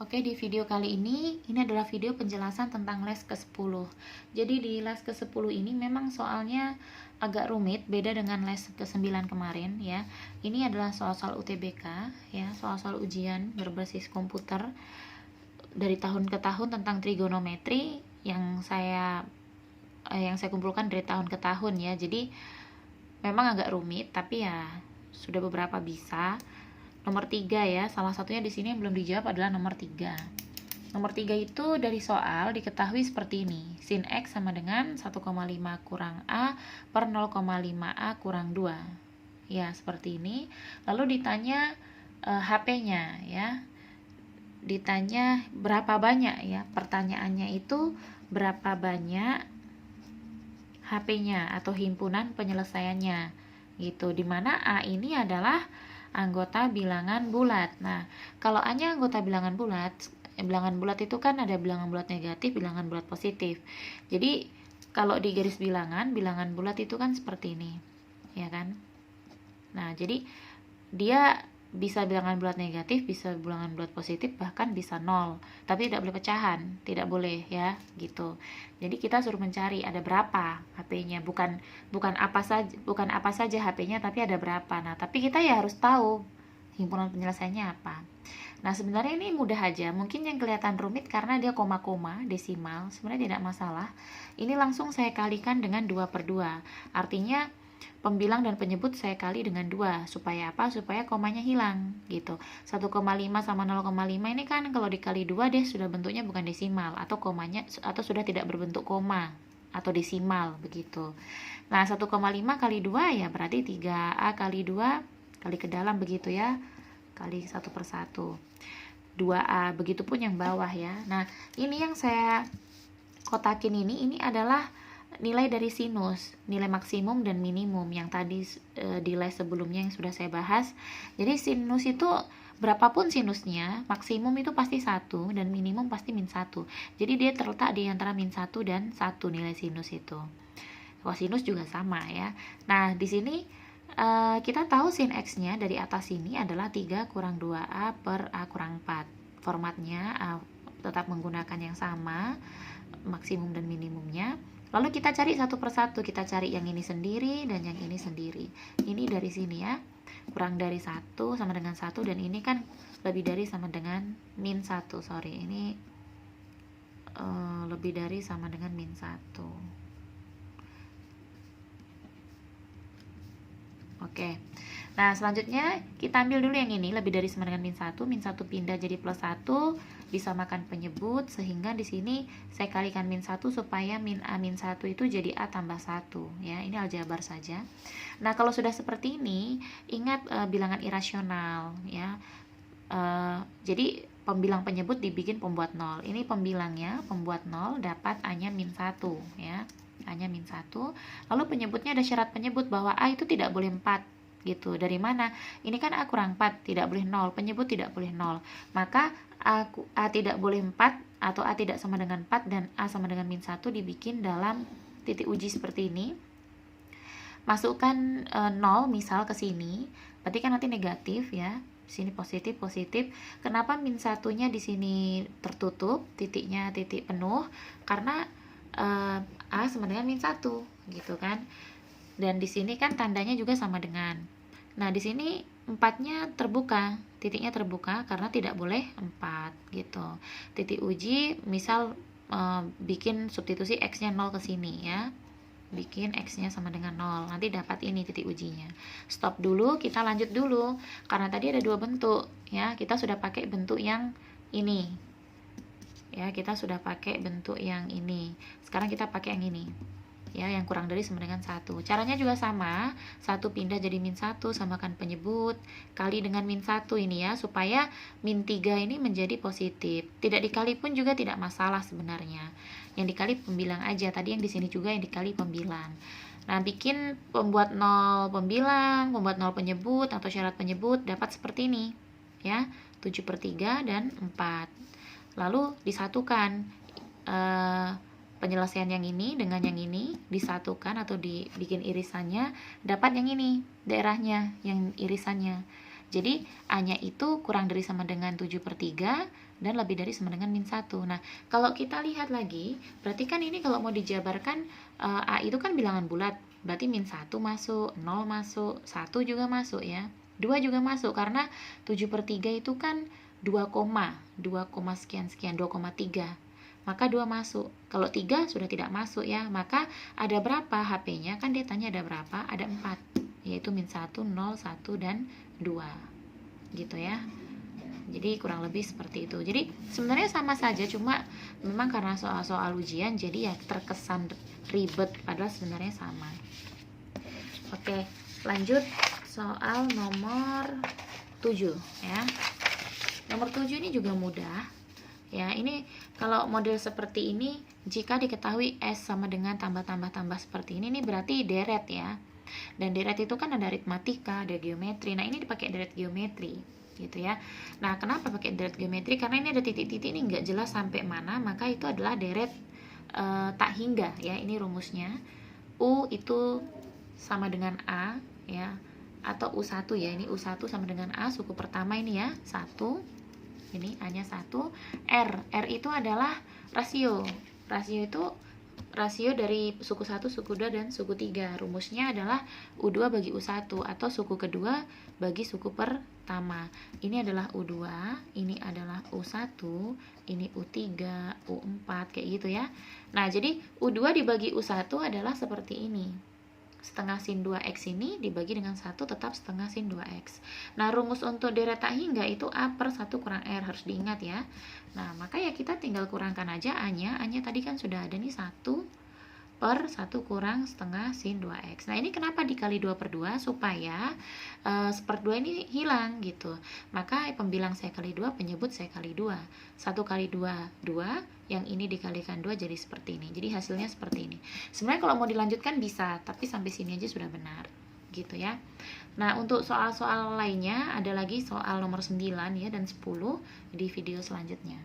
Oke, di video kali ini adalah video penjelasan tentang les ke-10. Jadi di les ke-10 ini memang soalnya agak rumit, beda dengan les ke-9 kemarin ya. Ini adalah soal-soal UTBK ya, soal-soal ujian berbasis komputer dari tahun ke tahun tentang trigonometri yang saya kumpulkan dari tahun ke tahun ya. Jadi memang agak rumit, tapi ya sudah beberapa bisa. Nomor 3 ya, salah satunya di sini yang belum dijawab adalah nomor 3. Nomor 3 itu dari soal diketahui seperti ini. Sin X sama dengan 1,5 kurang A per 0,5 A kurang 2. Ya, seperti ini. Lalu ditanya HP-nya ya. Ditanya berapa banyak ya. Pertanyaannya itu berapa banyak HP-nya atau himpunan penyelesaiannya. Gitu. Dimana A ini adalah anggota bilangan bulat. Nah, kalau A-nya anggota bilangan bulat itu kan ada bilangan bulat negatif, bilangan bulat positif. Jadi, kalau di garis bilangan bulat itu kan seperti ini. Ya kan? Nah, jadi dia bisa bilangan bulat negatif, bisa bilangan bulat positif, bahkan bisa 0. Tapi tidak boleh pecahan, tidak boleh ya, gitu. Jadi kita suruh mencari ada berapa HP-nya, bukan apa saja HP-nya, tapi ada berapa. Nah, tapi kita ya harus tahu himpunan penyelesaiannya apa. Nah, sebenarnya ini mudah aja. Mungkin yang kelihatan rumit karena dia koma-koma, desimal, sebenarnya tidak masalah. Ini langsung saya kalikan dengan 2/2. Artinya pembilang dan penyebut saya kali dengan 2. Supaya apa? Supaya komanya hilang gitu. 1,5 sama 0,5 ini kan kalau dikali 2 dia sudah bentuknya bukan desimal, atau komanya atau sudah tidak berbentuk koma atau desimal begitu. Nah, 1,5 kali 2 ya berarti 3A kali 2 kali ke dalam begitu ya. Kali 1/1. 2A, begitupun yang bawah ya. Nah, ini yang saya kotakin ini adalah nilai dari sinus, nilai maksimum dan minimum yang tadi di les sebelumnya yang sudah saya bahas. Jadi sinus itu berapapun sinusnya, maksimum itu pasti 1 dan minimum pasti -1. Jadi dia terletak di antara -1 dan 1 nilai sinus itu. Kosinus juga sama ya. Nah, di sini kita tahu sin X-nya dari atas ini adalah 3 kurang 2A per A kurang 4. Formatnya tetap menggunakan yang sama, maksimum dan minimumnya. Lalu kita cari satu persatu, kita cari yang ini sendiri dan yang ini sendiri. Ini dari sini ya, kurang dari 1 sama dengan 1, dan ini kan lebih dari sama dengan -1, ini lebih dari sama dengan -1. Oke. Nah, selanjutnya kita ambil dulu yang ini, lebih dari sama dengan -1 pindah jadi +1, disamakan penyebut, sehingga di sini saya kalikan -1 supaya -1 itu jadi A tambah 1 ya. Ini aljabar saja. Nah, kalau sudah seperti ini, ingat bilangan irasional ya. Jadi pembilang penyebut dibikin pembuat 0. Ini pembilangnya, pembuat 0 dapat A-nya -1 ya. A-nya -1. Lalu penyebutnya ada syarat penyebut bahwa A itu tidak boleh 4 gitu. Dari mana? Ini kan A kurang 4, tidak boleh 0, penyebut tidak boleh 0. Maka A tidak boleh 4 atau A tidak sama dengan 4 dan A sama dengan -1 dibikin dalam titik uji seperti ini. Masukkan 0 misal ke sini, berarti kan nanti negatif ya. Di sini positif. Kenapa -1-nya di sini tertutup, titiknya titik penuh? Karena A sama dengan -1 gitu kan. Dan di sini kan tandanya juga sama dengan. Nah, di sini 4-nya terbuka, titiknya terbuka karena tidak boleh 4 gitu. Titik uji misal bikin substitusi X-nya 0 ke sini ya. Bikin X-nya sama dengan 0. Nanti dapat ini titik ujinya. Stop dulu, kita lanjut dulu. Karena tadi ada 2 bentuk ya. Kita sudah pakai bentuk yang ini. Ya, kita sudah pakai bentuk yang ini. Sekarang kita pakai yang ini. Ya, yang kurang dari sama dengan 1. Caranya juga sama. 1 pindah jadi -1, samakan penyebut kali dengan -1 ini ya, supaya -3 ini menjadi positif. Tidak dikali pun juga tidak masalah sebenarnya. Yang dikali pembilang aja. Tadi yang di sini juga yang dikali pembilang. Nah, bikin pembuat 0 pembilang, pembuat 0 penyebut atau syarat penyebut dapat seperti ini. Ya, 7/3 dan 4. Lalu disatukan penyelesaian yang ini dengan yang ini, disatukan atau dibikin irisannya, dapat yang ini, daerahnya, yang irisannya. Jadi A-nya itu kurang dari sama dengan 7/3, dan lebih dari sama dengan min 1. Nah, kalau kita lihat lagi, berarti kan ini kalau mau dijabarkan, A itu kan bilangan bulat, berarti min 1 masuk, 0 masuk, 1 juga masuk ya. 2 juga masuk, karena 7/3 itu kan 2, 2, sekian, 2,3. Maka 2 masuk. Kalau 3 sudah tidak masuk ya. Maka ada berapa HP-nya? Kan dia tanya ada berapa? Ada 4. Yaitu min 1, 0, 1, dan 2. Gitu ya. Jadi kurang lebih seperti itu. Jadi sebenarnya sama saja, cuma memang karena soal-soal ujian jadi ya terkesan ribet, padahal sebenarnya sama. Oke, lanjut soal nomor 7 ya. Nomor 7 ini juga mudah. Ya, ini kalau model seperti ini, jika diketahui S sama dengan tambah-tambah-tambah seperti ini berarti deret ya. Dan deret itu kan ada aritmatika, ada geometri. Nah, ini dipakai deret geometri gitu ya. Nah, kenapa pakai deret geometri? Karena ini ada titik-titik ini nggak jelas sampai mana, maka itu adalah deret tak hingga ya. Ini rumusnya. U itu sama dengan A ya, atau U1 ya. Ini U1 sama dengan A, suku pertama ini ya, 1. Ini hanya 1. R itu adalah rasio. Rasio itu rasio dari suku 1, suku 2, dan suku 3. Rumusnya adalah U2 bagi U1, atau suku kedua bagi suku pertama. Ini adalah U2, ini adalah U1, ini U3, U4, kayak gitu ya. Nah, jadi U2 dibagi U1 adalah seperti ini. Setengah sin 2x ini dibagi dengan 1 tetap setengah sin 2x. Nah, rumus untuk deret tak hingga itu A per 1 kurang R, harus diingat ya. Nah, maka ya kita tinggal kurangkan aja A-nya. A-nya tadi kan sudah ada nih, 1 per 1 kurang setengah sin 2x. Nah, ini kenapa dikali 2 per 2? Supaya 1/2 ini hilang gitu. Maka pembilang saya kali 2, penyebut saya kali 2. 1 kali 2, 2. Yang ini dikalikan 2 jadi seperti ini. Jadi hasilnya seperti ini. Sebenarnya kalau mau dilanjutkan bisa, tapi sampai sini aja sudah benar. Gitu ya. Nah, untuk soal-soal lainnya ada lagi soal nomor 9 ya dan 10 di video selanjutnya.